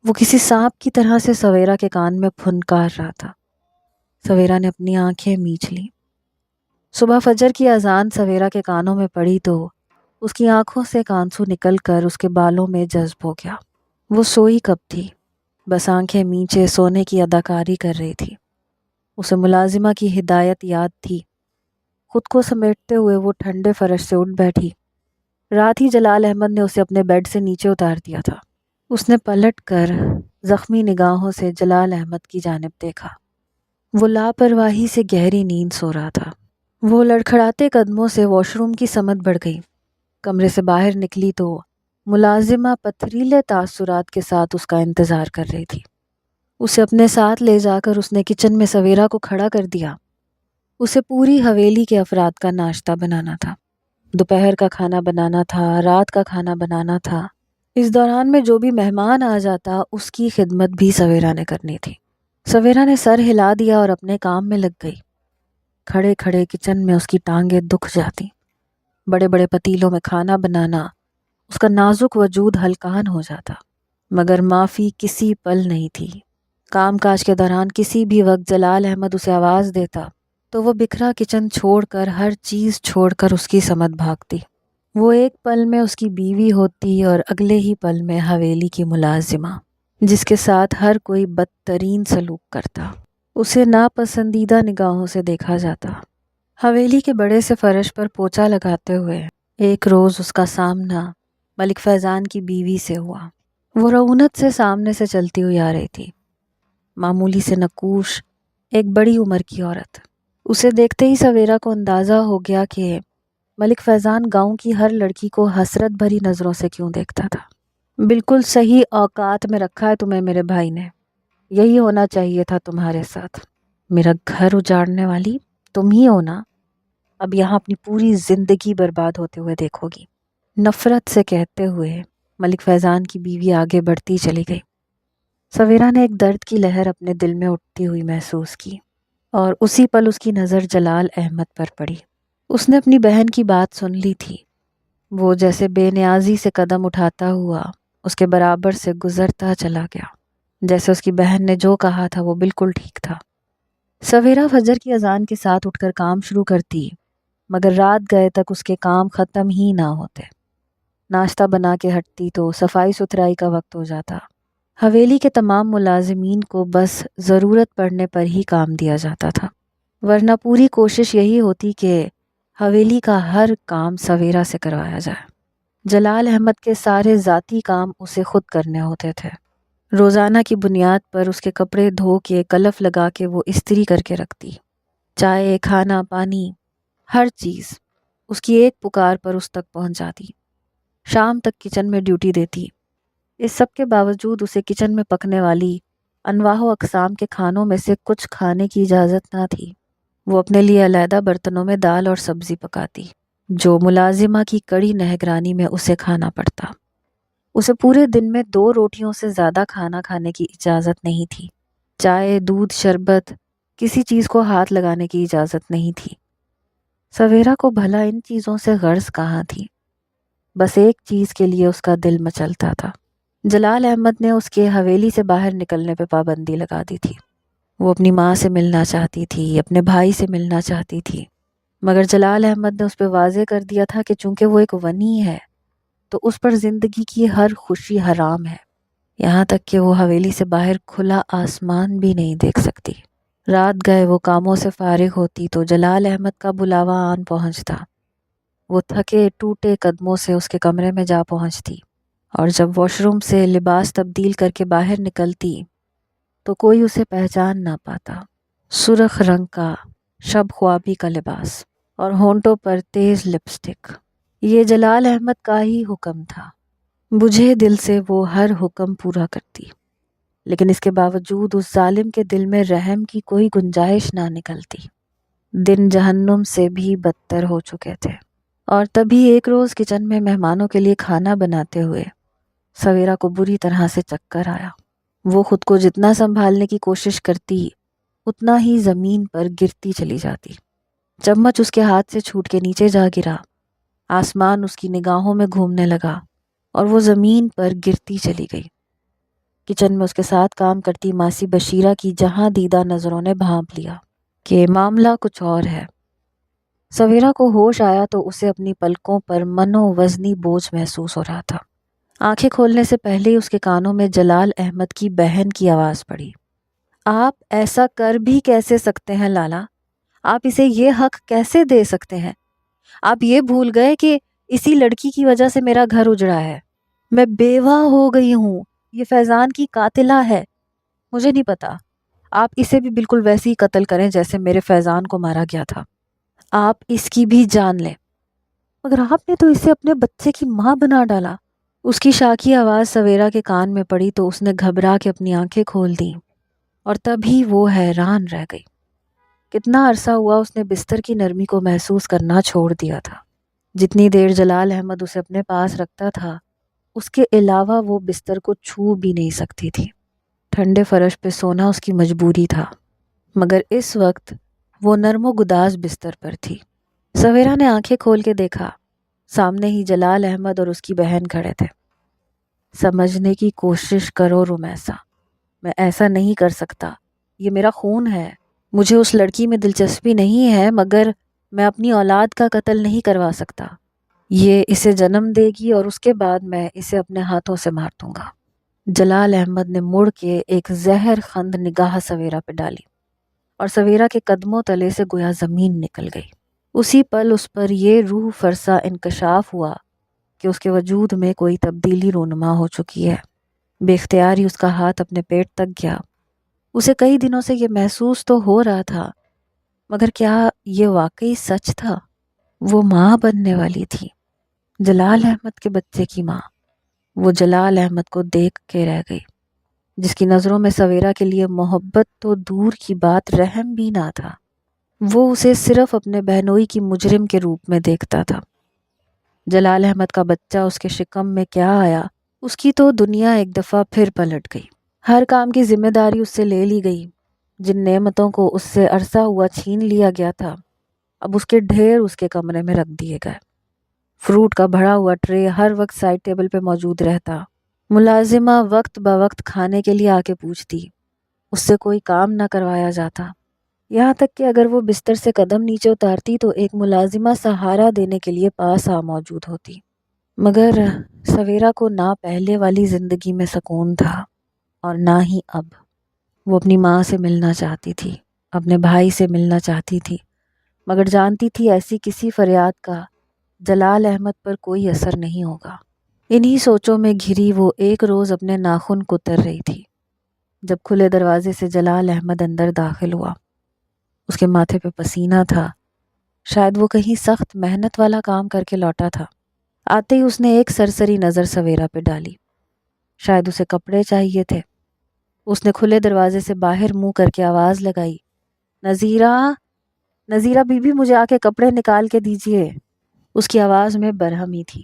وہ کسی سانپ کی طرح سے سویرا کے کان میں پھنکار رہا تھا۔ سویرا نے اپنی آنکھیں میچ لیں۔ صبح فجر کی اذان سویرا کے کانوں میں پڑی تو اس کی آنکھوں سے ایک آنسو نکل کر اس کے بالوں میں جذب ہو گیا۔ وہ سوئی کب تھی، بس آنکھیں میچے سونے کی اداکاری کر رہی تھی۔ اسے ملازمہ کی ہدایت یاد تھی۔ خود کو سمیٹتے ہوئے وہ ٹھنڈے فرش سے اٹھ بیٹھی۔ رات ہی جلال احمد نے اسے اپنے بیڈ سے نیچے اتار دیا تھا۔ اس نے پلٹ کر زخمی نگاہوں سے جلال احمد کی جانب دیکھا۔ وہ لاپرواہی سے گہری نیند سو رہا تھا۔ وہ لڑکھڑاتے قدموں سے واش روم کی سمت بڑھ گئی۔ کمرے سے باہر نکلی تو ملازمہ پتھریلے تاثرات کے ساتھ اس کا انتظار کر رہی تھی۔ اسے اپنے ساتھ لے جا کر اس نے کچن میں سویرا کو کھڑا کر دیا۔ اسے پوری حویلی کے افراد کا ناشتہ بنانا تھا، دوپہر کا کھانا بنانا تھا، رات کا کھانا بنانا تھا۔ اس دوران میں جو بھی مہمان آ جاتا اس کی خدمت بھی سویرا نے کرنی تھی۔ سویرا نے سر ہلا دیا اور اپنے کام میں لگ گئی۔ کھڑے کھڑے کچن میں اس کی ٹانگیں دکھ جاتی۔ بڑے بڑے پتیلوں میں کھانا بنانا اس کا نازک وجود ہلکان ہو جاتا، مگر معافی کسی پل نہیں تھی۔ کام کاج کے دوران کسی بھی وقت جلال احمد اسے آواز دیتا تو وہ بکھرا کچن چھوڑ کر ہر چیز چھوڑ کر اس کی سمت بھاگتی۔ وہ ایک پل میں اس کی بیوی ہوتی اور اگلے ہی پل میں حویلی کی ملازمہ، جس کے ساتھ ہر کوئی بدترین سلوک کرتا۔ اسے ناپسندیدہ نگاہوں سے دیکھا جاتا۔ حویلی کے بڑے سے فرش پر پوچھا لگاتے ہوئے ایک روز اس کا سامنا ملک فیضان کی بیوی سے ہوا۔ وہ رعونت سے سامنے سے چلتی ہوئی آ رہی تھی، معمولی سے نقوش، ایک بڑی عمر کی عورت۔ اسے دیکھتے ہی سویرا کو اندازہ ہو گیا کہ ملک فیضان گاؤں کی ہر لڑکی کو حسرت بھری نظروں سے کیوں دیکھتا تھا۔ بالکل صحیح اوقات میں رکھا ہے تمہیں میرے بھائی نے، یہی ہونا چاہیے تھا تمہارے ساتھ۔ میرا گھر اجاڑنے والی تم ہی ہو نا، اب یہاں اپنی پوری زندگی برباد ہوتے ہوئے دیکھو گی۔ نفرت سے کہتے ہوئے ملک فیضان کی بیوی آگے بڑھتی چلی گئی۔ سویرا نے ایک درد کی لہر اپنے دل میں اٹھتی ہوئی محسوس کی، اور اسی پل اس کی نظر جلال احمد پر پڑی۔ اس نے اپنی بہن کی بات سن لی تھی۔ وہ جیسے بے نیازی سے قدم اٹھاتا ہوا اس کے برابر سے گزرتا چلا گیا، جیسے اس کی بہن نے جو کہا تھا وہ بالکل ٹھیک تھا۔ سویرا فجر کی اذان کے ساتھ اٹھ کر کام شروع کرتی، مگر رات گئے تک اس کے کام ختم ہی نہ ہوتے۔ ناشتہ بنا کے ہٹتی تو صفائی ستھرائی کا وقت ہو جاتا۔ حویلی کے تمام ملازمین کو بس ضرورت پڑنے پر ہی کام دیا جاتا تھا، ورنہ پوری کوشش یہی ہوتی کہ حویلی کا ہر کام سویرا سے کروایا جائے۔ جلال احمد کے سارے ذاتی کام اسے خود کرنے ہوتے تھے۔ روزانہ کی بنیاد پر اس کے کپڑے دھو کے کلف لگا کے وہ استری کر کے رکھتی۔ چائے، کھانا، پانی، ہر چیز اس کی ایک پکار پر اس تک پہنچ جاتی۔ شام تک کچن میں ڈیوٹی دیتی۔ اس سب کے باوجود اسے کچن میں پکنے والی انواع و اقسام کے کھانوں میں سے کچھ کھانے کی اجازت نہ تھی۔ وہ اپنے لیے علیحدہ برتنوں میں دال اور سبزی پکاتی، جو ملازمہ کی کڑی نگرانی میں اسے کھانا پڑتا۔ اسے پورے دن میں 2 روٹیوں سے زیادہ کھانا کھانے کی اجازت نہیں تھی۔ چائے، دودھ، شربت، کسی چیز کو ہاتھ لگانے کی اجازت نہیں تھی۔ سویرا کو بھلا ان چیزوں سے غرض کہاں تھی؟ بس ایک چیز کے لیے اس کا دل مچلتا تھا۔ جلال احمد نے اس کے حویلی سے باہر نکلنے پہ پابندی لگا دی تھی۔ وہ اپنی ماں سے ملنا چاہتی تھی، اپنے بھائی سے ملنا چاہتی تھی، مگر جلال احمد نے اس پہ واضح کر دیا تھا کہ چونکہ وہ ایک ونی ہے تو اس پر زندگی کی ہر خوشی حرام ہے، یہاں تک کہ وہ حویلی سے باہر کھلا آسمان بھی نہیں دیکھ سکتی۔ رات گئے وہ کاموں سے فارغ ہوتی تو جلال احمد کا بلاوا آن پہنچتا۔ وہ تھکے ٹوٹے قدموں سے اس کے کمرے میں جا پہنچتی، اور جب واش روم سے لباس تبدیل کر کے باہر نکلتی تو کوئی اسے پہچان نہ پاتا۔ سرخ رنگ کا شب خوابی کا لباس اور ہونٹوں پر تیز لپسٹک، یہ جلال احمد کا ہی حکم تھا۔ بجھے دل سے وہ ہر حکم پورا کرتی، لیکن اس کے باوجود اس ظالم کے دل میں رحم کی کوئی گنجائش نہ نکلتی۔ دن جہنم سے بھی بدتر ہو چکے تھے، اور تبھی ایک روز کچن میں مہمانوں کے لیے کھانا بناتے ہوئے سویرا کو بری طرح سے چکر آیا۔ وہ خود کو جتنا سنبھالنے کی کوشش کرتی اتنا ہی زمین پر گرتی چلی جاتی۔ چمچ اس کے ہاتھ سے چھوٹ کے نیچے جا گرا، آسمان اس کی نگاہوں میں گھومنے لگا اور وہ زمین پر گرتی چلی گئی۔ کچن میں اس کے ساتھ کام کرتی ماسی بشیرہ کی جہاں دیدہ نظروں نے بھانپ لیا کہ معاملہ کچھ اور ہے۔ سویرا کو ہوش آیا تو اسے اپنی پلکوں پر منو وزنی بوجھ محسوس ہو رہا تھا۔ آنکھیں کھولنے سے پہلے ہی اس کے کانوں میں جلال احمد کی بہن کی آواز پڑی۔ آپ ایسا کر بھی کیسے سکتے ہیں لالا؟ آپ اسے یہ حق کیسے دے سکتے ہیں؟ آپ یہ بھول گئے کہ اسی لڑکی کی وجہ سے میرا گھر اجڑا ہے۔ میں بیوہ ہو گئی ہوں، یہ فیضان کی قاتلہ ہے۔ مجھے نہیں پتا، آپ اسے بھی بالکل ویسے ہی قتل کریں جیسے میرے فیضان کو مارا گیا تھا۔ آپ اس کی بھی جان لیں، مگر آپ نے تو اسے اپنے بچے کی ماں بنا ڈالا۔ اس کی شاکی آواز سویرا کے کان میں پڑی تو اس نے گھبرا کے اپنی آنکھیں کھول دیں، اور تبھی وہ حیران رہ گئی۔ کتنا عرصہ ہوا اس نے بستر کی نرمی کو محسوس کرنا چھوڑ دیا تھا۔ جتنی دیر جلال احمد اسے اپنے پاس رکھتا تھا اس کے علاوہ وہ بستر کو چھو بھی نہیں سکتی تھی۔ ٹھنڈے فرش پہ سونا اس کی مجبوری تھا، مگر اس وقت وہ نرم و گداز بستر پر تھی۔ سویرا نے آنکھیں کھول کے دیکھا، سامنے ہی جلال احمد اور اس کی بہن کھڑے تھے۔ سمجھنے کی کوشش کرو رمیسا، میں ایسا نہیں کر سکتا، یہ میرا خون ہے۔ مجھے اس لڑکی میں دلچسپی نہیں ہے، مگر میں اپنی اولاد کا قتل نہیں کروا سکتا۔ یہ اسے جنم دے گی اور اس کے بعد میں اسے اپنے ہاتھوں سے مار دوں گا۔ جلال احمد نے مڑ کے ایک زہر خند نگاہ سویرا پہ ڈالی، اور سویرا کے قدموں تلے سے گویا زمین نکل گئی۔ اسی پل اس پر یہ روح فرسا انکشاف ہوا کہ اس کے وجود میں کوئی تبدیلی رونما ہو چکی ہے۔ بے اختیار ہی اس کا ہاتھ اپنے پیٹ تک گیا۔ اسے کئی دنوں سے یہ محسوس تو ہو رہا تھا، مگر کیا یہ واقعی سچ تھا؟ وہ ماں بننے والی تھی، جلال احمد کے بچے کی ماں۔ وہ جلال احمد کو دیکھ کے رہ گئی، جس کی نظروں میں سویرا کے لیے محبت تو دور کی بات رحم بھی نہ تھا۔ وہ اسے صرف اپنے بہنوئی کی مجرم کے روپ میں دیکھتا تھا۔ جلال احمد کا بچہ اس کے شکم میں کیا آیا، اس کی تو دنیا ایک دفعہ پھر پلٹ گئی۔ ہر کام کی ذمہ داری اس سے لے لی گئی۔ جن نعمتوں کو اس سے عرصہ ہوا چھین لیا گیا تھا، اب اس کے ڈھیر اس کے کمرے میں رکھ دیے گئے۔ فروٹ کا بھرا ہوا ٹرے ہر وقت سائڈ ٹیبل پہ موجود رہتا۔ ملازمہ وقت بوقت کھانے کے لیے آ کے پوچھتی، اس سے کوئی کام نہ کروایا جاتا۔ یہاں تک کہ اگر وہ بستر سے قدم نیچے اتارتی تو ایک ملازمہ سہارا دینے کے لیے پاس آ موجود ہوتی۔ مگر سویرا کو نہ پہلے والی زندگی میں سکون تھا اور نہ ہی اب۔ وہ اپنی ماں سے ملنا چاہتی تھی، اپنے بھائی سے ملنا چاہتی تھی، مگر جانتی تھی ایسی کسی فریاد کا جلال احمد پر کوئی اثر نہیں ہوگا۔ انہی سوچوں میں گھری وہ ایک روز اپنے ناخن کتر رہی تھی جب کھلے دروازے سے جلال احمد اندر داخل ہوا۔ اس کے ماتھے پہ پسینہ تھا، شاید وہ کہیں سخت محنت والا کام کر کے لوٹا تھا۔ آتے ہی اس نے ایک سرسری نظر سویرا پہ ڈالی، شاید اسے کپڑے چاہیے تھے۔ اس نے کھلے دروازے سے باہر منہ کر کے آواز لگائی، نذیرہ، نذیرہ بی بی، مجھے آ کے کپڑے نکال کے دیجیے۔ اس کی آواز میں برہمی تھی۔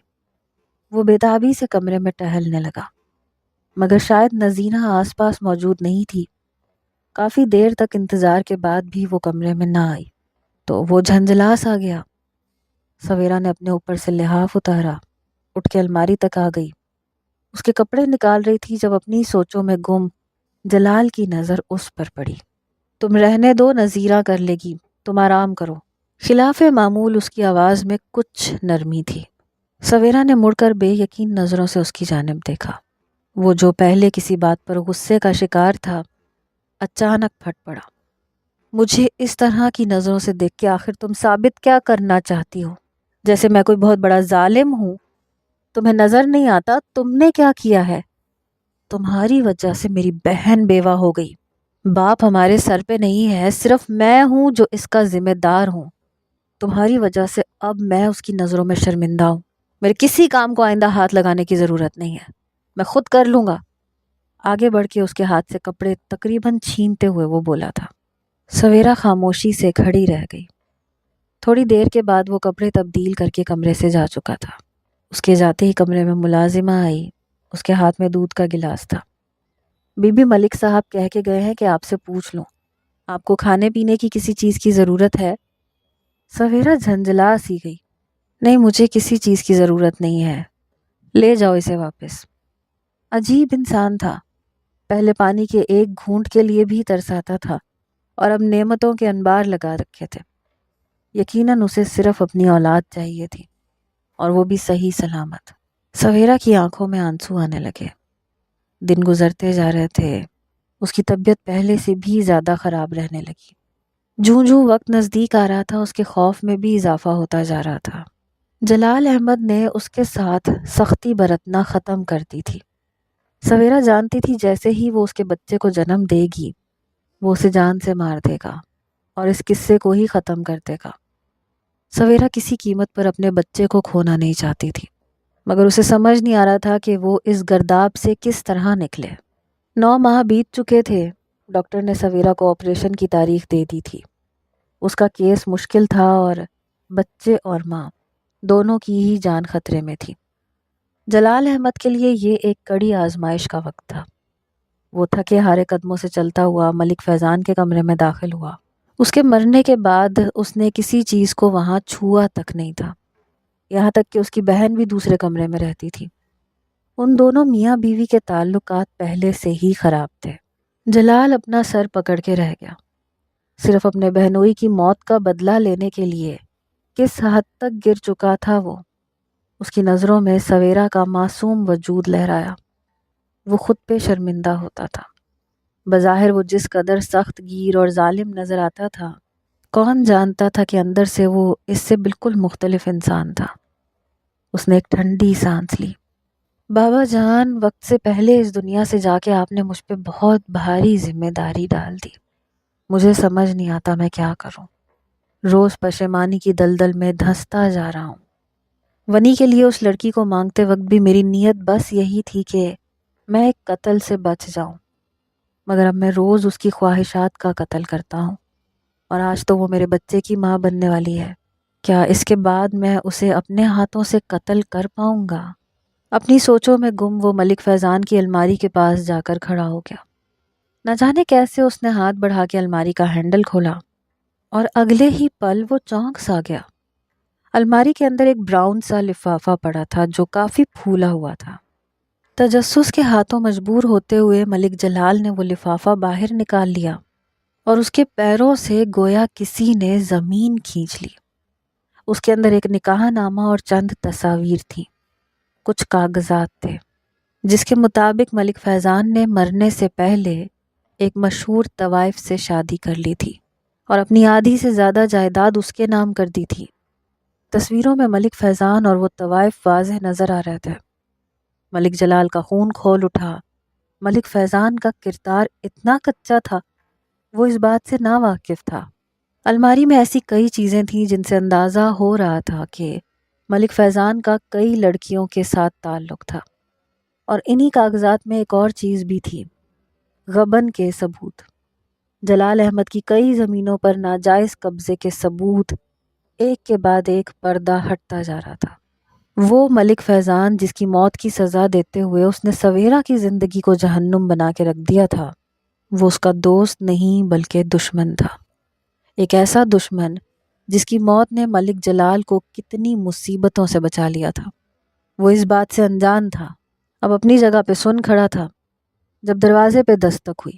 وہ بےتابی سے کمرے میں ٹہلنے لگا، مگر شاید نذیرہ آس پاس موجود نہیں تھی۔ کافی دیر تک انتظار کے بعد بھی وہ کمرے میں نہ آئی تو وہ جھنجھلا سا گیا۔ سویرا نے اپنے اوپر سے لحاف اتارا، اٹھ کے الماری تک آ گئی۔ اس کے کپڑے نکال رہی تھی جب اپنی سوچوں میں گم جلال کی نظر اس پر پڑی۔ تم رہنے دو، نذیرہ کر لے گی، تم آرام کرو۔ خلاف معمول اس کی آواز میں کچھ نرمی تھی۔ سویرا نے مڑ کر بے یقین نظروں سے اس کی جانب دیکھا۔ وہ جو پہلے کسی بات پر غصے کا شکار تھا، اچانک پھٹ پڑا۔ مجھے اس طرح کی نظروں سے دیکھ کے آخر تم ثابت کیا کرنا چاہتی ہو؟ جیسے میں کوئی بہت بڑا ظالم ہوں؟ تمہیں نظر نہیں آتا تم نے کیا کیا ہے؟ تمہاری وجہ سے میری بہن بیوہ ہو گئی۔ باپ ہمارے سر پہ نہیں ہے، صرف میں ہوں جو اس کا ذمہ دار ہوں۔ تمہاری وجہ سے اب میں اس کی نظروں میں شرمندہ ہوں۔ میرے کسی کام کو آئندہ ہاتھ لگانے کی ضرورت نہیں ہے، میں خود کر لوں گا۔ آگے بڑھ کے اس کے ہاتھ سے کپڑے تقریباً چھینتے ہوئے وہ بولا تھا۔ سویرا خاموشی سے کھڑی رہ گئی۔ تھوڑی دیر کے بعد وہ کپڑے تبدیل کر کے کمرے سے جا چکا تھا۔ اس کے جاتے ہی کمرے میں ملازمہ آئی۔ اس کے ہاتھ میں دودھ کا گلاس تھا۔ بی بی ملک صاحب کہہ کے گئے ہیں کہ آپ سے پوچھ لوں، آپ کو کھانے پینے کی کسی چیز کی ضرورت ہے؟ سویرا جھنجھلا سی گئی۔ نہیں، مجھے کسی چیز کی ضرورت نہیں ہے، لے جاؤ اسے واپس۔ عجیب انسان تھا، پہلے پانی کے ایک گھونٹ کے لیے بھی ترساتا تھا اور اب نعمتوں کے انبار لگا رکھے تھے۔ یقیناً اسے صرف اپنی اولاد چاہیے تھی، اور وہ بھی صحیح سلامت۔ سویرا کی آنکھوں میں آنسو آنے لگے۔ دن گزرتے جا رہے تھے، اس کی طبیعت پہلے سے بھی زیادہ خراب رہنے لگی۔ جوں جوں وقت نزدیک آ رہا تھا اس کے خوف میں بھی اضافہ ہوتا جا رہا تھا۔ جلال احمد نے اس کے ساتھ سختی برتنا ختم کر دی تھی۔ سویرا جانتی تھی جیسے ہی وہ اس کے بچے کو جنم دے گی، وہ اسے جان سے مار دے گا اور اس قصے کو ہی ختم کر دے گا۔ سویرا کسی قیمت پر اپنے بچے کو کھونا نہیں چاہتی تھی، مگر اسے سمجھ نہیں آ رہا تھا کہ وہ اس گرداب سے کس طرح نکلے۔ 9 ماہ بیت چکے تھے۔ ڈاکٹر نے سویرا کو آپریشن کی تاریخ دے دی تھی۔ اس کا کیس مشکل تھا اور بچے اور ماں دونوں کی ہی جان خطرے میں تھی۔ جلال احمد کے لیے یہ ایک کڑی آزمائش کا وقت تھا۔ وہ تھکے ہارے قدموں سے چلتا ہوا ملک فیضان کے کمرے میں داخل ہوا۔ اس کے مرنے کے بعد اس نے کسی چیز کو وہاں چھوا تک نہیں تھا، یہاں تک کہ اس کی بہن بھی دوسرے کمرے میں رہتی تھی۔ ان دونوں میاں بیوی کے تعلقات پہلے سے ہی خراب تھے۔ جلال اپنا سر پکڑ کے رہ گیا۔ صرف اپنے بہنوئی کی موت کا بدلہ لینے کے لیے کس حد تک گر چکا تھا وہ۔ اس کی نظروں میں سویرا کا معصوم وجود لہرایا۔ وہ خود پہ شرمندہ ہوتا تھا۔ بظاہر وہ جس قدر سخت گیر اور ظالم نظر آتا تھا، کون جانتا تھا کہ اندر سے وہ اس سے بالکل مختلف انسان تھا۔ اس نے ایک ٹھنڈی سانس لی۔ بابا جان، وقت سے پہلے اس دنیا سے جا کے آپ نے مجھ پہ بہت بھاری ذمہ داری ڈال دی۔ مجھے سمجھ نہیں آتا میں کیا کروں۔ روز پشیمانی کی دلدل میں دھنستا جا رہا ہوں۔ ونی کے لیے اس لڑکی کو مانگتے وقت بھی میری نیت بس یہی تھی کہ میں ایک قتل سے بچ جاؤں، مگر اب میں روز اس کی خواہشات کا قتل کرتا ہوں، اور آج تو وہ میرے بچے کی ماں بننے والی ہے۔ کیا اس کے بعد میں اسے اپنے ہاتھوں سے قتل کر پاؤں گا؟ اپنی سوچوں میں گم وہ ملک فیضان کی الماری کے پاس جا کر کھڑا ہو گیا۔ نہ جانے کیسے اس نے ہاتھ بڑھا کے الماری کا ہینڈل کھولا، اور اگلے ہی پل وہ چونک سا گیا۔ الماری کے اندر ایک براؤن سا لفافہ پڑا تھا جو کافی پھولا ہوا تھا۔ تجسس کے ہاتھوں مجبور ہوتے ہوئے ملک جلال نے وہ لفافہ باہر نکال لیا، اور اس کے پیروں سے گویا کسی نے زمین کھینچ لی۔ اس کے اندر ایک نکاح نامہ اور چند تصاویر تھیں۔ کچھ کاغذات تھے جس کے مطابق ملک فیضان نے مرنے سے پہلے ایک مشہور طوائف سے شادی کر لی تھی اور اپنی آدھی سے زیادہ جائیداد اس کے نام کر دی تھی۔ تصویروں میں ملک فیضان اور وہ طوائف واضح نظر آ رہے تھے۔ ملک جلال کا خون کھول اٹھا۔ ملک فیضان کا کردار اتنا کچا تھا، وہ اس بات سے ناواقف تھا۔ الماری میں ایسی کئی چیزیں تھیں جن سے اندازہ ہو رہا تھا کہ ملک فیضان کا کئی لڑکیوں کے ساتھ تعلق تھا، اور انہی کاغذات میں ایک اور چیز بھی تھی، غبن کے ثبوت۔ جلال احمد کی کئی زمینوں پر ناجائز قبضے کے ثبوت ایک کے بعد ایک پردہ ہٹتا جا رہا تھا۔ وہ ملک فیضان جس کی موت کی سزا دیتے ہوئے اس نے سویرا کی زندگی کو جہنم بنا کے رکھ دیا تھا، وہ اس کا دوست نہیں بلکہ دشمن تھا۔ ایک ایسا دشمن جس کی موت نے ملک جلال کو کتنی مصیبتوں سے بچا لیا تھا۔ وہ اس بات سے انجان تھا، اب اپنی جگہ پہ سن کھڑا تھا جب دروازے پہ دستک ہوئی۔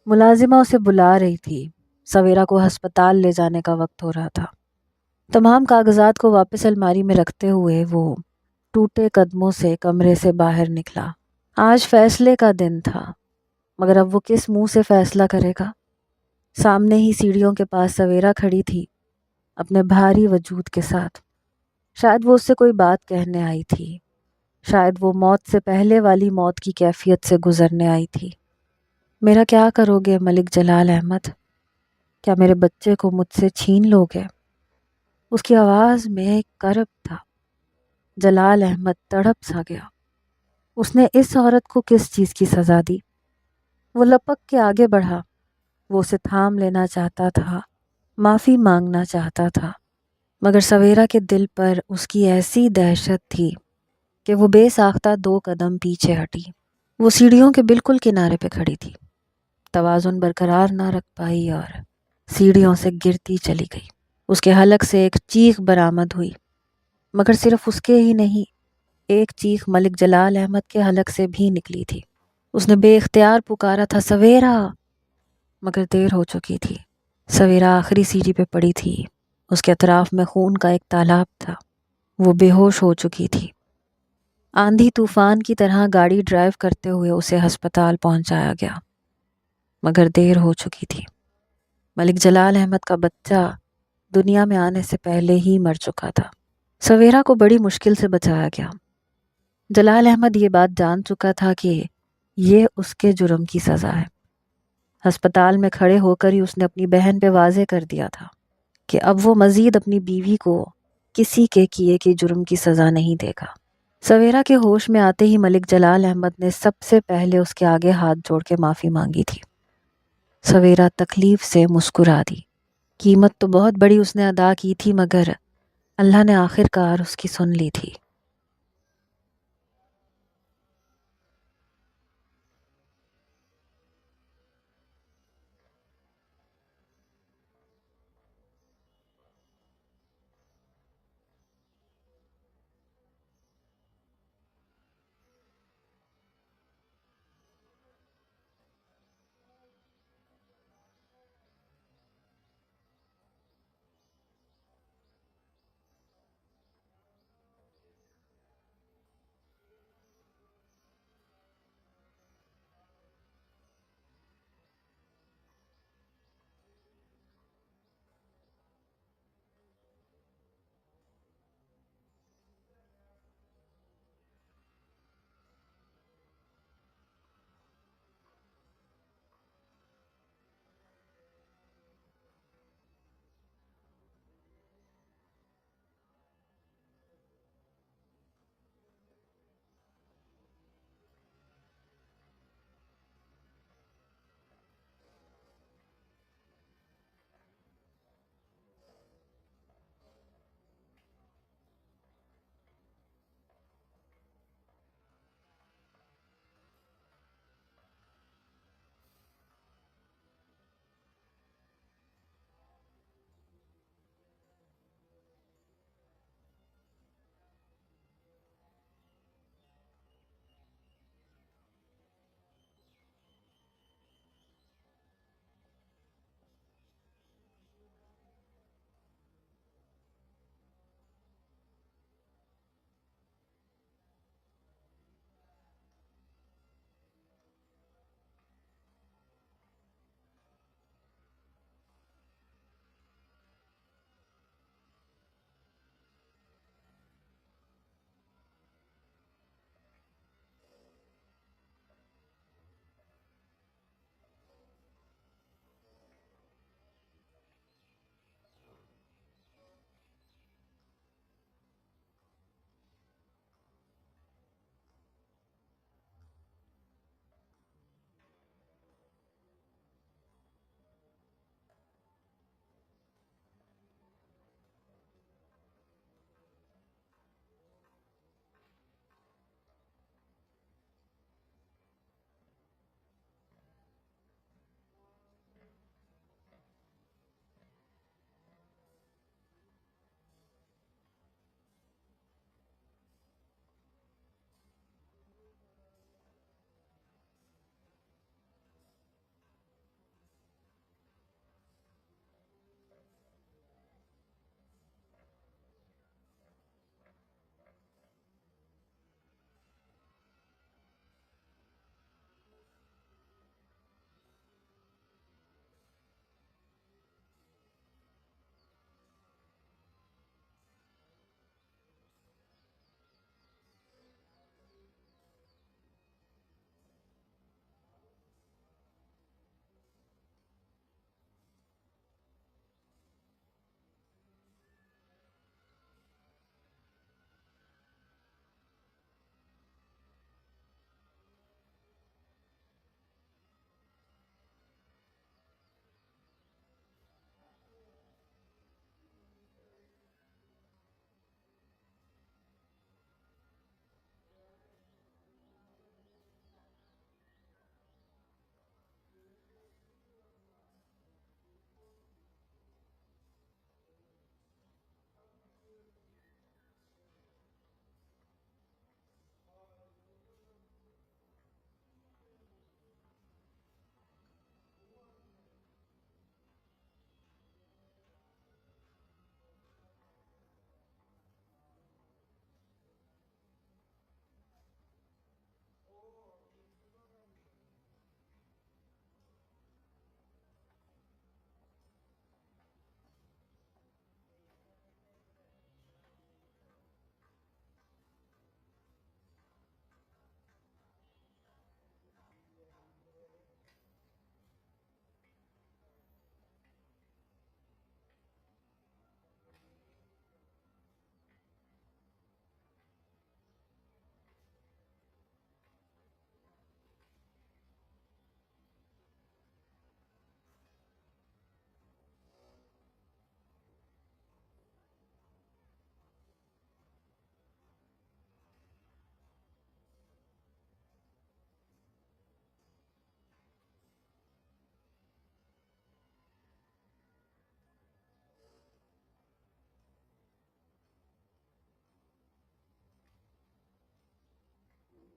ملازمہ اسے بلا رہی تھی۔ سویرا کو ہسپتال لے جانے کا وقت ہو رہا تھا۔ تمام کاغذات کو واپس الماری میں رکھتے ہوئے وہ ٹوٹے قدموں سے کمرے سے باہر نکلا۔ آج فیصلے کا دن تھا، مگر اب وہ کس منہ سے فیصلہ کرے گا؟ سامنے ہی سیڑھیوں کے پاس سویرا کھڑی تھی، اپنے بھاری وجود کے ساتھ۔ شاید وہ اس سے کوئی بات کہنے آئی تھی، شاید وہ موت سے پہلے والی موت کی کیفیت سے گزرنے آئی تھی۔ میرا کیا کرو گے ملک جلال احمد؟ کیا میرے بچے کو مجھ سے چھین لو گے؟ اس کی آواز میں ایک کرب تھا۔ جلال احمد تڑپ سا گیا۔ اس نے اس عورت کو کس چیز کی سزا دی؟ وہ لپک کے آگے بڑھا، وہ اسے تھام لینا چاہتا تھا، معافی مانگنا چاہتا تھا، مگر سویرا کے دل پر اس کی ایسی دہشت تھی کہ وہ بے ساختہ 2 قدم پیچھے ہٹی۔ وہ سیڑھیوں کے بالکل کنارے پہ کھڑی تھی، توازن برقرار نہ رکھ پائی اور سیڑھیوں سے گرتی چلی گئی۔ اس کے حلق سے ایک چیخ برآمد ہوئی، مگر صرف اس کے ہی نہیں، ایک چیخ ملک جلال احمد کے حلق سے بھی نکلی تھی۔ اس نے بے اختیار پکارا تھا، سویرا، مگر دیر ہو چکی تھی۔ سویرا آخری سیڑھی پہ پڑی تھی، اس کے اطراف میں خون کا ایک تالاب تھا۔ وہ بے ہوش ہو چکی تھی۔ آندھی طوفان کی طرح گاڑی ڈرائیو کرتے ہوئے اسے ہسپتال پہنچایا گیا، مگر دیر ہو چکی تھی۔ ملک جلال احمد کا بچہ دنیا میں آنے سے پہلے ہی مر چکا تھا۔ سویرا کو بڑی مشکل سے بچایا گیا۔ جلال احمد یہ بات جان چکا تھا کہ یہ اس کے جرم کی سزا ہے۔ ہسپتال میں کھڑے ہو کر ہی اس نے اپنی بہن پہ واضح کر دیا تھا کہ اب وہ مزید اپنی بیوی کو کسی کے کیے کی جرم کی سزا نہیں دے گا۔ سویرا کے ہوش میں آتے ہی ملک جلال احمد نے سب سے پہلے اس کے آگے ہاتھ جوڑ کے معافی مانگی تھی۔ سویرا تکلیف سے مسکرا دی۔ قیمت تو بہت بڑی اس نے ادا کی تھی، مگر اللہ نے آخر کار اس کی سن لی تھی۔